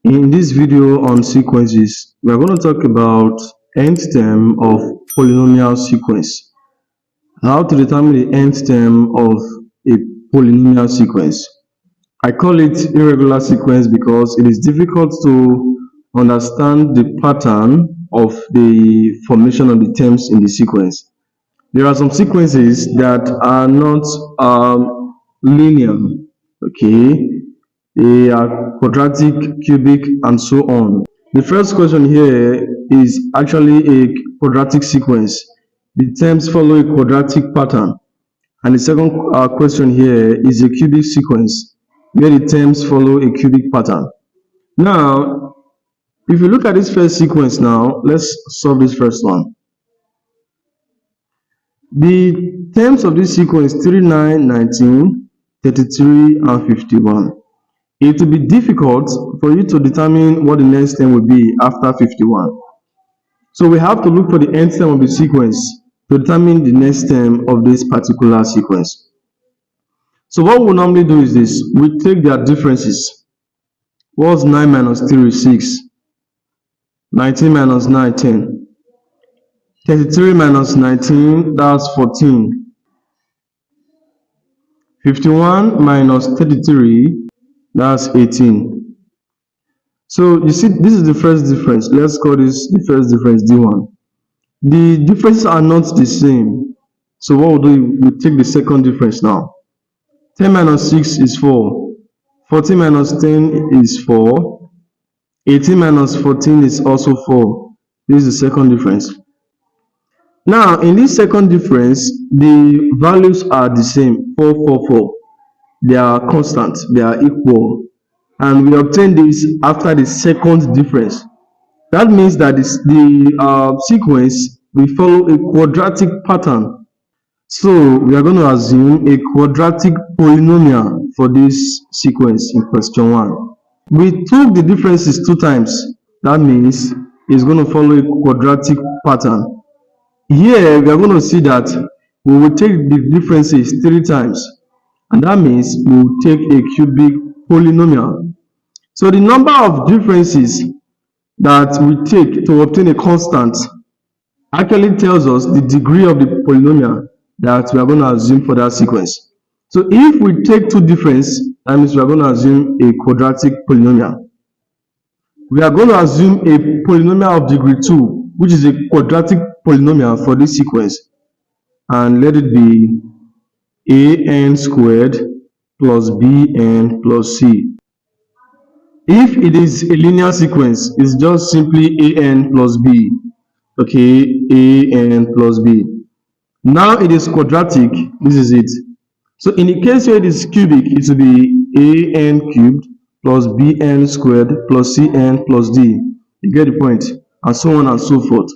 In this video on sequences, we are going to talk about nth term of polynomial sequence. How to determine the nth term of a polynomial sequence. I call it irregular sequence because it is difficult to understand the pattern of the formation of the terms in the sequence. There are some sequences that are not linear, okay? They are quadratic, cubic, and so on. The first question here is actually a quadratic sequence. The terms follow a quadratic pattern. And the second question here is a cubic sequence, where the terms follow a cubic pattern. Now, if you look at this first sequence now, let's solve this first one. The terms of this sequence 3, 9, 19, 33, and 51. It will be difficult for you to determine what the next term will be after 51. So we have to look for the nth term of the sequence to determine the next term of this particular sequence. So what we normally do is this. We take their differences. What's 9 minus 3 is 6. 19 minus 9, 10. 33 minus 19, that's 14. 51 minus 33, that's 18. So you see, this is the first difference. Let's call this the first difference, D1. The differences are not the same. So what we'll do, we take the second difference now. 10 minus 6 is 4. 14 minus 10 is 4. 18 minus 14 is also 4. This is the second difference. Now, in this second difference, the values are the same, 4, 4, 4. They are constant, they are equal. And we obtain this after the second difference. That means that the sequence will follow a quadratic pattern. So we are going to assume a quadratic polynomial for this sequence in question 1. We took the differences 2 times. That means it's going to follow a quadratic pattern. Here we are going to see that we will take the differences 3 times. And that means we will take a cubic polynomial. So the number of differences that we take to obtain a constant actually tells us the degree of the polynomial that we are going to assume for that sequence. So if we take 2 differences, that means we are going to assume a quadratic polynomial. We are going to assume a polynomial of degree 2, which is a quadratic polynomial for this sequence. And let it be an squared plus bn plus c. If it is a linear sequence, it's just simply an plus b. Okay, an plus b. Now it is quadratic. This is it. So in the case where it is cubic, it will be an cubed plus bn squared plus cn plus d. You get the point? And so on and so forth.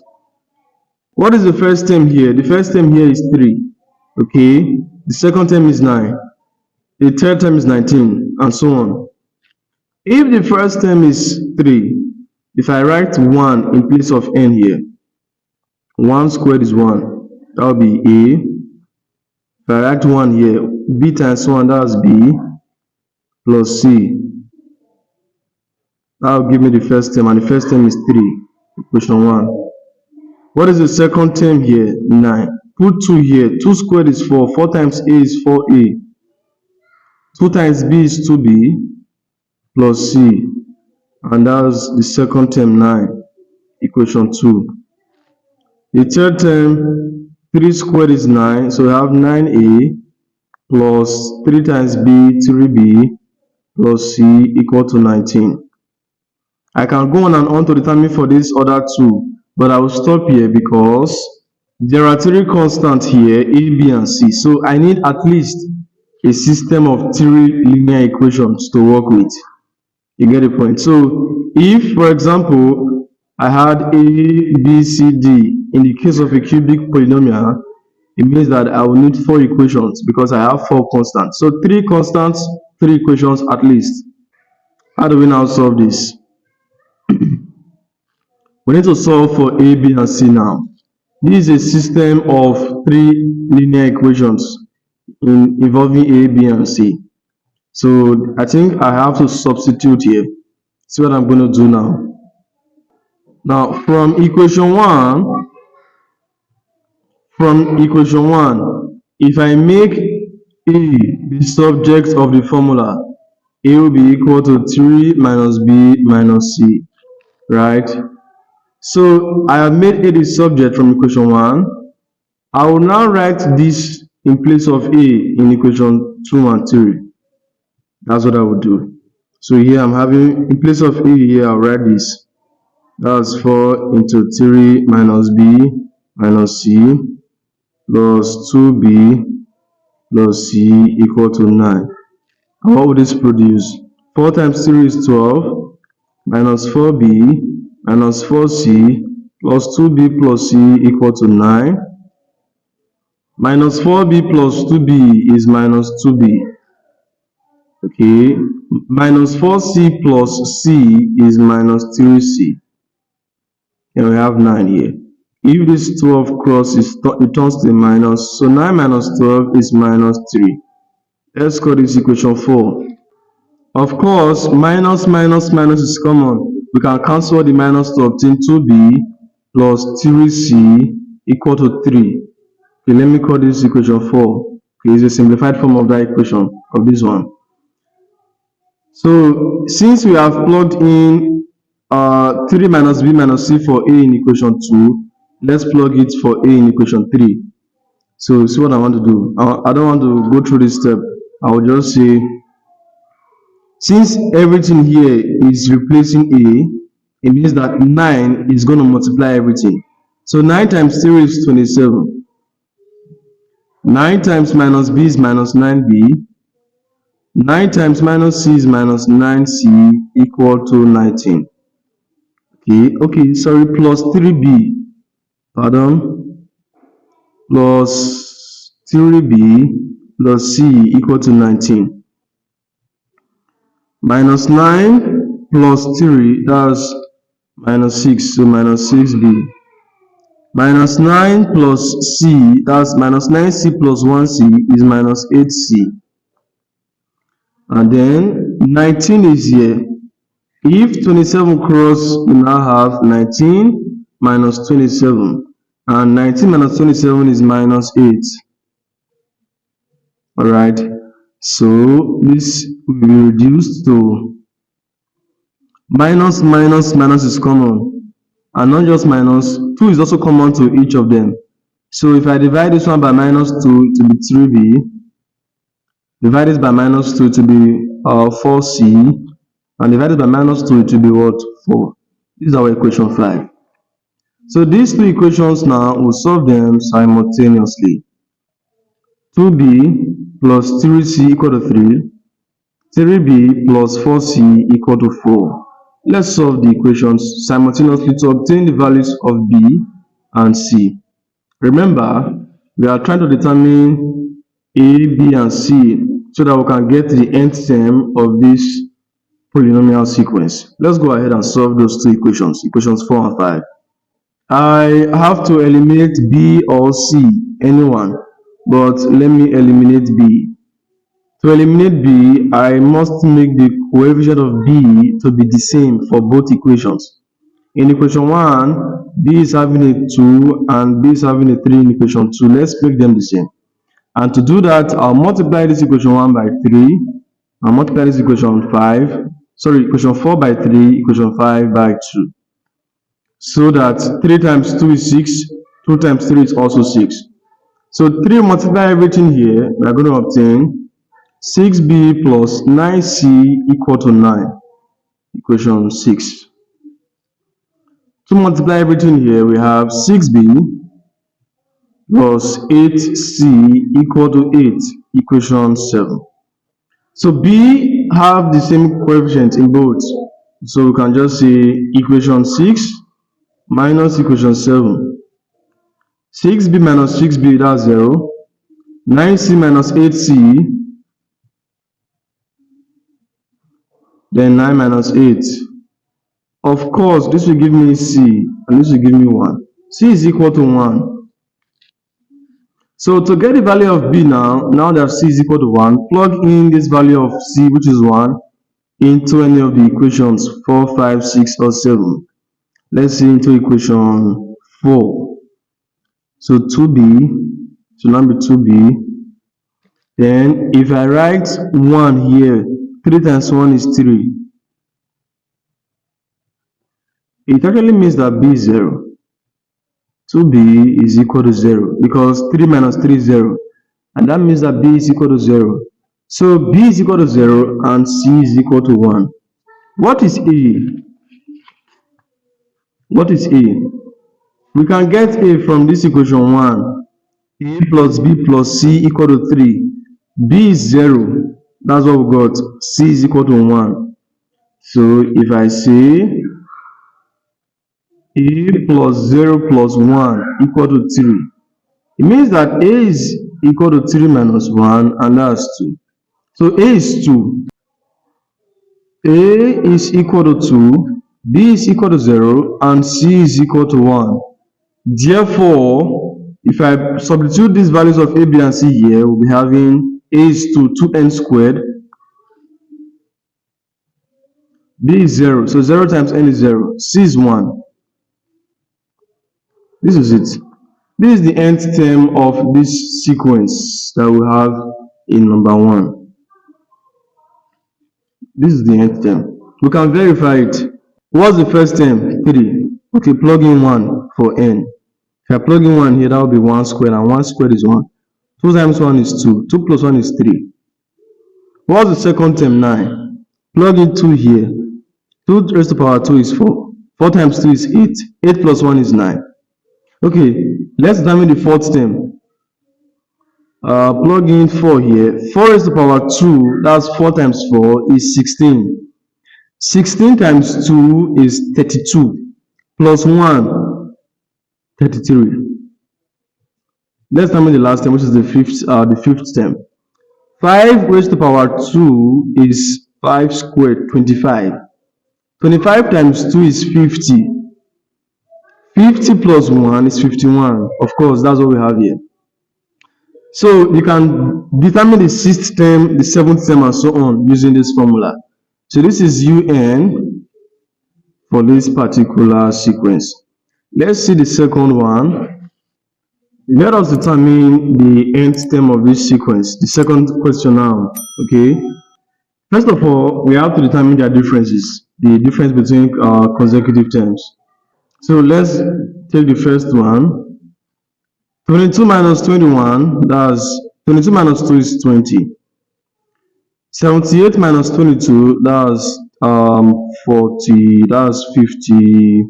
What is the first term here? The first term here is 3. Okay. The second term is 9. The third term is 19, and so on. If the first term is 3, if I write 1 in place of n here, 1 squared is 1. That will be a. If I write 1 here, b times 1, that's b, plus c. That will give me the first term, and the first term is 3. Equation 1. What is the second term here? 9. Put 2 here. 2 squared is 4. 4 times a is 4a. 2 times b is 2b plus c. And that's the second term, 9. Equation 2. The third term, 3 squared is 9. So we have 9a plus 3 times b, 3b plus c equal to 19. I can go on and on to determine for this other 2. But I will stop here because there are 3 constants here, a, b, and c. So I need at least a system of 3 linear equations to work with. You get the point? So if, for example, I had a, b, c, d, in the case of a cubic polynomial, it means that I will need 4 equations because I have 4 constants. So 3 constants, 3 equations at least. How do we now solve this? We need to solve for a, b, and c now. This is a system of 3 linear equations involving a, b, and c. So I think I have to substitute here. See what I'm going to do now. Now, from equation 1, if I make A the subject of the formula, A will be equal to 3 minus B minus C, right? So I have made A the subject from equation 1. I will now write this in place of A in equation 2 and 3. That's what I will do. So here I'm having, in place of A here, I'll write this. That's 4 into 3 minus B minus C plus 2B plus C equal to 9. And what would this produce? 4 times 3 is 12 minus 4B minus 4C plus 2B plus C equal to 9. Minus 4B plus 2B is minus 2B. Okay, minus 4C plus C is minus 3C. And we have 9 here. If this 12 crosses, it turns to a minus. So 9 minus 12 is minus 3. Let's call this equation 4. Of course, minus is common. We can cancel the minus to obtain 2B plus 3C equal to 3. Okay, let me call this equation 4. Okay, it's a simplified form of that equation, of this one. So, since we have plugged in 3 minus B minus C for A in equation 2, let's plug it for A in equation 3. So, see what I want to do. I don't want to go through this step. I will just say, since everything here is replacing A, it means that 9 is going to multiply everything. So 9 times 3 is 27. 9 times minus B is minus 9B. 9 times minus C is minus 9C equal to 19. Okay, sorry, plus 3B. Pardon. Plus 3B plus C equal to 19. Minus 9 plus 3, that's minus 6, so minus 6B. Minus 9 plus C, that's minus 9C plus 1C is minus 8C. And then 19 is here. If 27 cross, we now have 19 minus 27. And 19 minus 27 is minus 8. Alright, so this will be reduced to minus is common. And not just minus, 2 is also common to each of them. So if I divide this one by minus 2 to be 3B, divide this by minus 2 to be 4C, and divided by minus 2 to be what? 4. This is our equation 5. So these two equations now, we'll solve them simultaneously. 2B plus 3C equal to 3. 3B plus 4C equal to 4. Let's solve the equations simultaneously to obtain the values of B and C. Remember, we are trying to determine A, B, and C so that we can get the nth term of this polynomial sequence. Let's go ahead and solve those two equations, equations 4 and 5. I have to eliminate B or C, anyone, but let me eliminate B. To eliminate B, I must make the coefficient of B to be the same for both equations. In equation 1, B is having a 2 and B is having a 3 in equation 2. Let's make them the same. And to do that, I'll multiply this equation 1 by 3. I'll multiply this equation 5. Sorry, equation 4 by 3, equation 5 by 2. So that 3 times 2 is 6, 2 times 3 is also 6. So 3 multiply everything here, we are going to obtain 6B plus 9C equal to 9. Equation 6. To multiply everything here, we have 6B plus 8C equal to 8. Equation 7. So B have the same coefficient in both. So we can just say equation 6 minus equation 7. 6B minus 6B, that's 0. 9C minus 8C, then 9 minus 8. Of course, this will give me C, and this will give me 1. C is equal to 1. So to get the value of B now that C is equal to 1, plug in this value of C, which is 1, into any of the equations 4, 5, 6, or 7. Let's say into equation 4. So 2b, so number 2b. Then if I write 1 here, 3 times 1 is 3. It actually means that b is 0. 2b is equal to 0 because 3 minus 3 is 0. And that means that b is equal to 0. So b is equal to 0 and c is equal to 1. What is a? What is a? We can get a from this equation 1. A plus b plus c equal to 3. B is 0. That's what we got. C is equal to 1. So if I say a plus 0 plus 1 equal to 3, it means that a is equal to 3 minus 1, and that's 2. So a is 2. A is equal to 2, b is equal to 0, and c is equal to 1. Therefore, if I substitute these values of a, b, and c here, we'll be having a is 2n squared. B is 0, so 0 times n is 0. C is 1. This is it. This is the nth term of this sequence that we have in number 1. This is the nth term. We can verify it. What's the first term? 3. Okay, plug in 1 for n. If I plug in 1 here, that will be 1 squared, and 1 squared is 1. 2 times 1 is 2. 2 plus 1 is 3. What's the second term? 9. Plug in 2 here. 2 raised to the power 2 is 4. 4 times 2 is 8. 8 plus 1 is 9. Okay, let's determine the fourth term. Plug in 4 here. 4 raised to the power 2, that's 4 times 4 is 16. 16 times 2 is 32. Plus 1, 33. Let's determine the last term, which is the fifth term. 5 raised to the power 2 is 5 squared, 25. 25 times 2 is 50. 50 plus 1 is 51. Of course, that's what we have here. So you can determine the sixth term, the seventh term, and so on using this formula. So this is un for this particular sequence. Let's see the second one. Let us determine the nth term of this sequence. The second question now. Okay. First of all, we have to determine their differences, the difference between consecutive terms. So let's take the first one. 22 minus 21, that's 22 minus 2 is 20. 78 minus 22, that's 40, that's 50,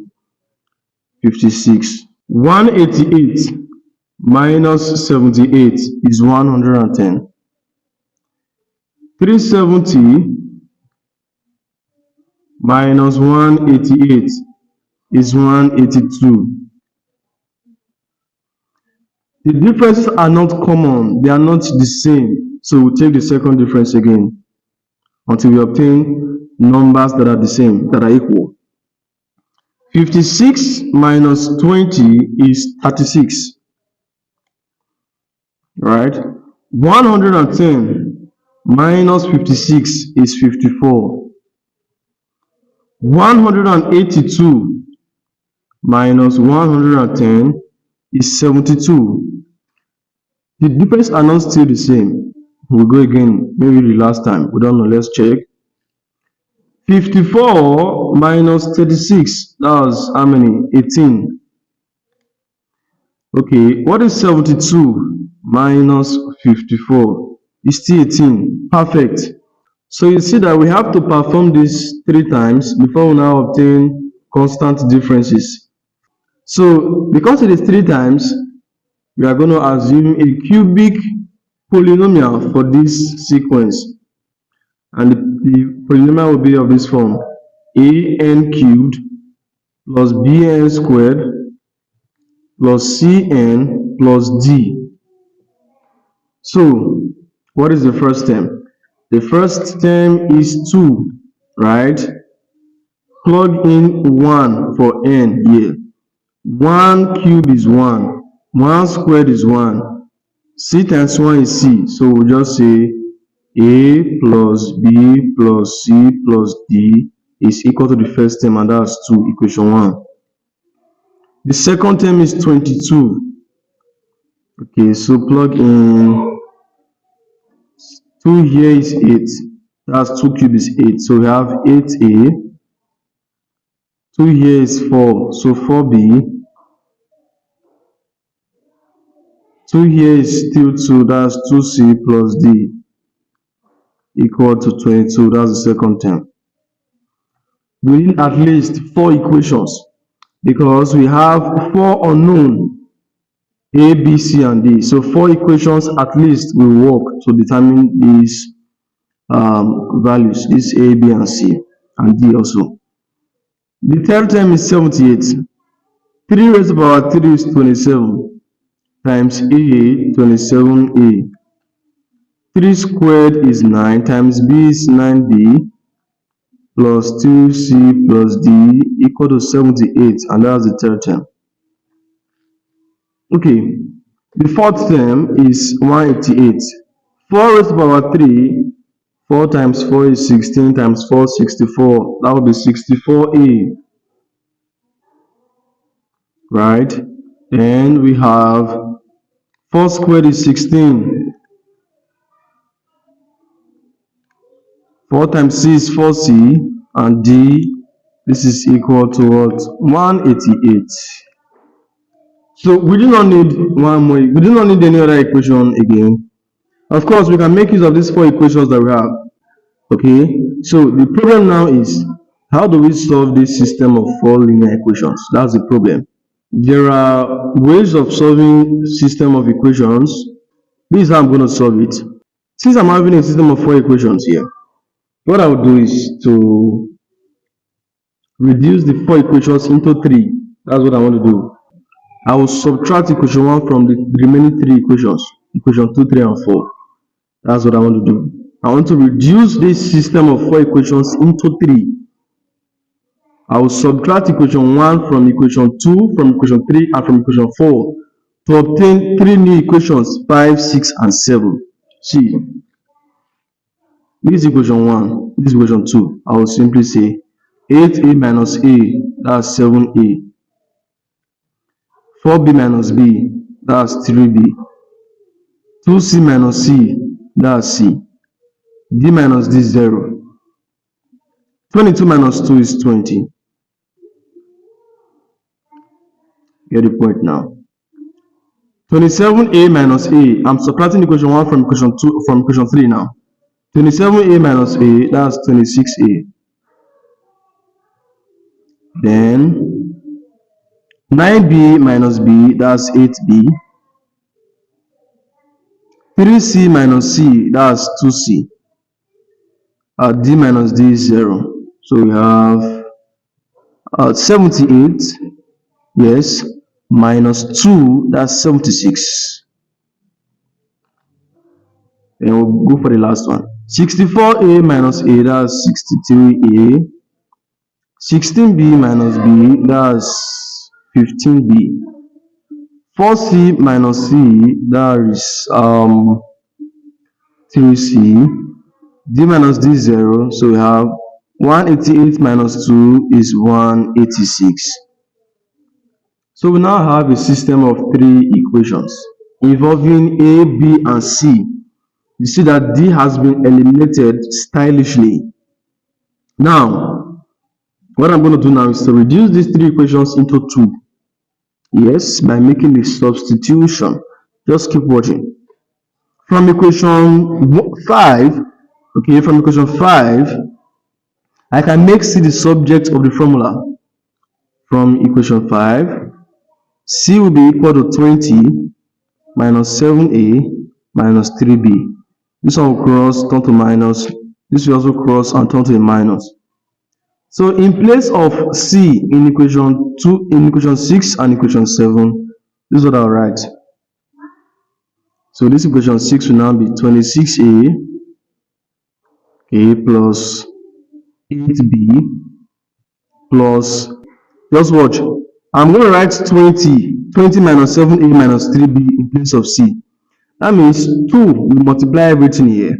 56. 188 minus 78 is 110. 370 minus 188 is 182. The differences are not common, they are not the same. So we'll take the second difference again until we obtain numbers that are the same, that are equal. 56 minus 20 is 36. Right? 110 minus 56 is 54. 182 minus 110 is 72. The difference are not still the same. We'll go again, maybe the last time. We don't know, let's check. 54 minus 36, that's how many? 18. Okay, what is 72 minus 54? It's still 18. Perfect. So you see that we have to perform this 3 times before we now obtain constant differences. So because it is 3 times, we are going to assume a cubic polynomial for this sequence. And the polynomial will be of this form: an cubed plus bn squared plus cn plus d. So what is the first term? The first term is 2, right? Plug in 1 for n here. 1 cubed is 1. 1 squared is 1. C times 1 is c. So we'll just say A plus B plus C plus D is equal to the first term, and that's 2, equation 1. The second term is 22. Okay, so plug in 2 here is 8. That's 2 cubed is 8. So we have 8A. 2 here is 4. So 4B. 2 here is still 2. That's 2C plus D equal to 22. That's the second term. We need at least 4 equations because we have 4 unknown, A, B, C, and D. So 4 equations at least will work to determine these values, this A, B, and C, and D also. The third term is 78. 3 raised to the power 3 is 27 times A, 27A. 3 squared is 9 times B is 9B plus 2C plus D equal to 78, and that's the third term. Okay, the fourth term is 188. 4 raised to the power 3, 4 times 4 is 16 times 4 is 64. That would be 64A. Right? And we have 4 squared is 16. 4 times C is 4C, and D, this is equal to what? 188. So we do not need one more. We do not need any other equation again. Of course, we can make use of these 4 equations that we have. Okay. So the problem now is, how do we solve this system of 4 linear equations? That's the problem. There are ways of solving system of equations. This is how I'm going to solve it. Since I'm having a system of 4 equations here, what I will do is to reduce the 4 equations into 3. That's what I want to do. I will subtract equation 1 from the remaining 3 equations, equation 2, 3, and 4. That's what I want to do. I want to reduce this system of 4 equations into 3. I will subtract equation 1 from equation 2, from equation 3, and from equation 4 to obtain 3 new equations, 5, 6, and 7. See, this is equation 1, this is equation 2. I will simply say 8A minus A, that's 7A. 4B minus B, that's 3B. 2C minus C, that's C. D minus D is 0. 22 minus 2 is 20. Get the point now. 27A minus A, I'm subtracting equation 1 from equation 2, from equation 3 now. 27A minus A, that's 26A. Then 9B minus B, that's 8B. 3C minus C, that's 2C. D minus D is 0. So we have 78, yes, minus 2, that's 76. And we'll go for the last one. 64A minus A, that's 63A. 16B minus B, that's 15B. 4C minus C, that is 3C. D minus D is 0, so we have 188 minus 2 is 186. So we now have a system of 3 equations involving A, B, and C. You see that D has been eliminated stylishly. Now, what I'm going to do now is to reduce these 3 equations into 2. Yes, by making a substitution. Just keep watching. From equation 5, okay, from equation 5, I can make C the subject of the formula. From equation 5, C will be equal to 20 minus 7A minus 3B. This one will cross, turn to minus. This will also cross and turn to a minus. So in place of C in equation 2, in equation 6 and equation 7, this is what I'll write. So this equation 6 will now be 26A, okay, plus 8B plus, just watch, I'm going to write 20 minus 7A minus 3B in place of C. That means 2 will multiply everything here.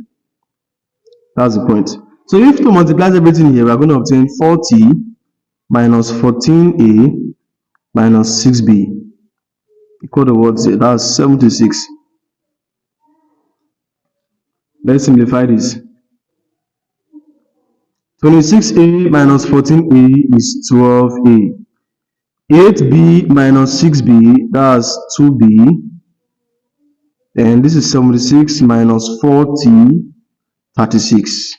That's the point. So if to multiply everything here, we are going to obtain 40 minus 14a minus 6b equal to what? That's 76. Let's simplify this. 26a minus 14a is 12a. 8b minus 6b, that's 2b. And this is 76 minus 40, 36.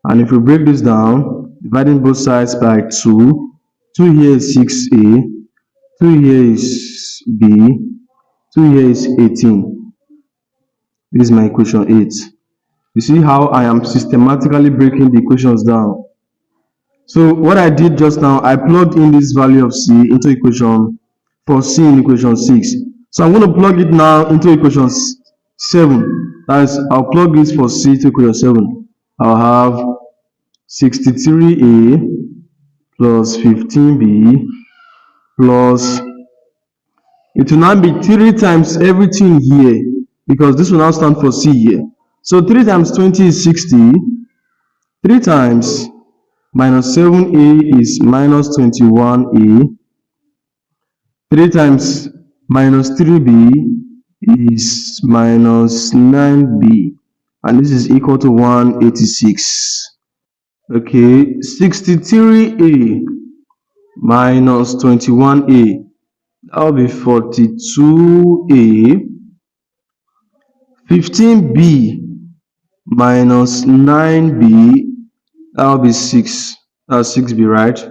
And if we break this down, dividing both sides by 2, 2 here is 6a, 2 here is b, 2 here is 18. This is my equation 8. You see how I am systematically breaking the equations down. So what I did just now, I plugged in this value of c into equation for c in equation 6. So I'm going to plug it now into equation 7. That is, I'll plug this for c to equation 7. I'll have 63a plus 15b plus, it will now be 3 times everything here, because this will now stand for c here. So 3 times 20 is 60. 3 times minus 7a is minus 21a. 3 times minus 3b is minus 9b. And this is equal to 186. Okay, 63a minus 21a, that will be 42a. 15b minus 9b, that will be 6. That's 6b, right?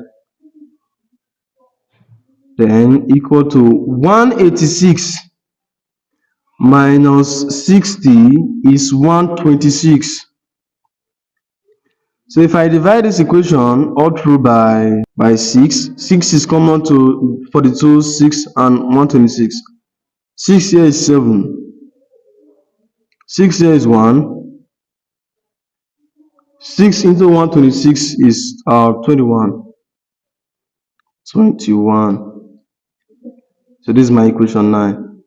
Then equal to 186 minus 60 is 126. So if I divide this equation all through by 6, 6 is common to 42, 6 and 126. 6 here is 7. 6 here is 1. 6 into 126 is 21. 21. So this is my equation 9.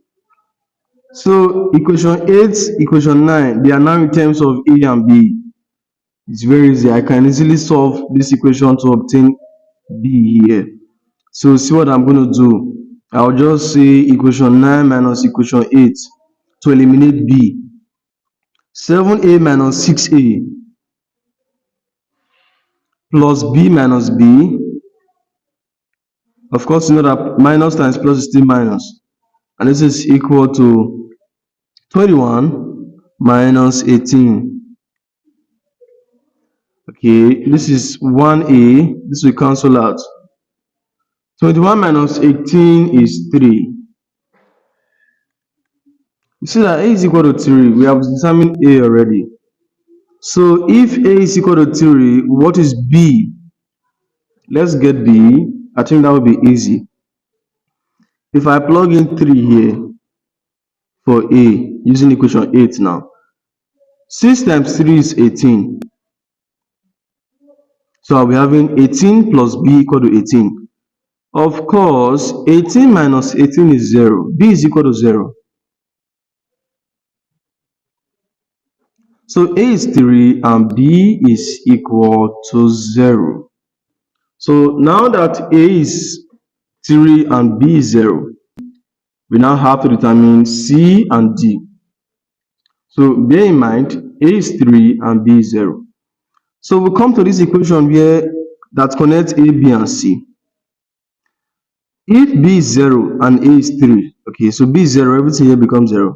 So equation 8, equation 9, they are now in terms of a and b. It's very easy. I can easily solve this equation to obtain b here. So see what I'm going to do. I'll just say equation 9 minus equation 8 to eliminate b. 7a minus 6a plus b minus b. Of course, you know that minus times plus is still minus. And this is equal to 21 minus 18. Okay, this is 1a. This will cancel out. 21 minus 18 is 3. You see that a is equal to 3. We have determined a already. So if a is equal to 3, what is b? Let's get b. I think that will be easy. If I plug in 3 here for a using equation 8 now, 6 times 3 is 18. So I'll be having 18 plus b equal to 18. Of course, 18 minus 18 is 0. b is equal to 0. So a is 3 and b is equal to 0. So now that a is 3 and b is 0, we now have to determine c and d. So bear in mind, a is 3 and b is 0. So we come to this equation here that connects a, b and c. If b is 0 and a is 3, okay, so b is 0, everything here becomes 0.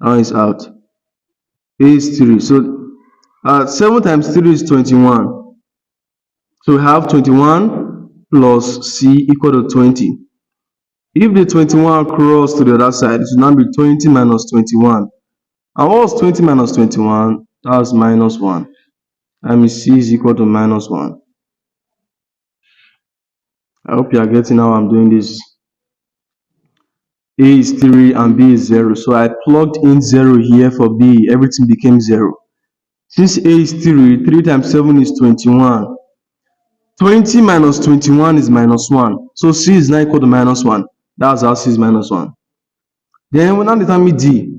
Now it's out. A is 3. So 7 times 3 is 21. So we have 21 plus c equal to 20. If the 21 cross to the other side, it will now be 20 minus 21. And what was 20 minus 21? That was minus 1. That means c is equal to minus 1. I hope you are getting how I'm doing this. A is 3 and b is 0. So I plugged in 0 here for b. Everything became 0. Since a is 3, 3 times 7 is 21. 20 minus 21 is minus 1. So c is now equal to minus 1. That's how c is minus 1. Then we now determine d.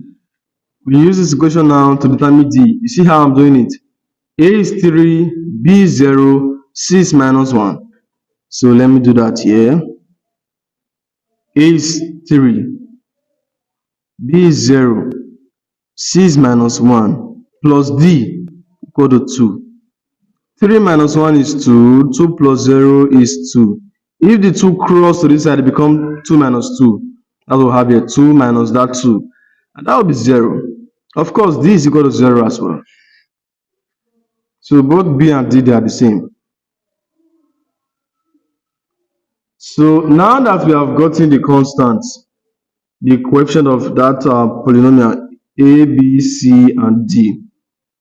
We use this equation now to determine D. You see how I'm doing it? A is 3, B is 0, C is minus 1. So let me do that here. A is 3, B is 0, C is minus 1, plus D equal to 2. 3 minus 1 is 2, 2 plus 0 is 2. If the 2 cross to this side, it becomes 2 minus 2. That will have here 2 minus that 2. And that will be 0. Of course, D is equal to 0 as well. So both B and D, they are the same. So now that we have gotten the constants, the coefficient of that polynomial A, B, C, and D,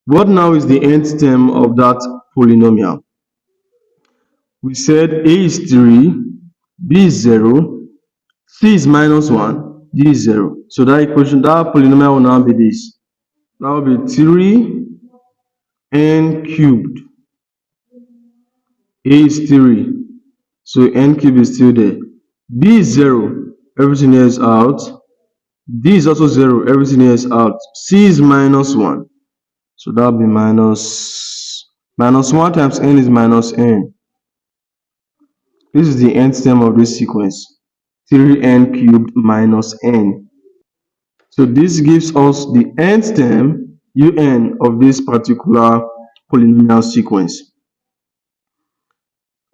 what now is the nth term of that polynomial? We said A is 3, B is 0, C is minus 1, D is 0. So that equation, that polynomial will now be this. That will be 3n cubed. A is 3, so n cubed is still there. B is 0, everything here is out. D is also 0, everything here is out. C is minus 1, so that will be minus 1 times n is minus n. This is the nth term of this sequence, 3n cubed minus n. So this gives us the nth term, un, of this particular polynomial sequence.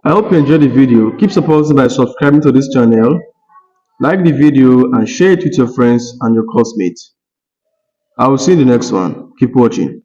I hope you enjoyed the video. Keep supporting by subscribing to this channel, like the video, and share it with your friends and your classmates. I will see you in the next one. Keep watching.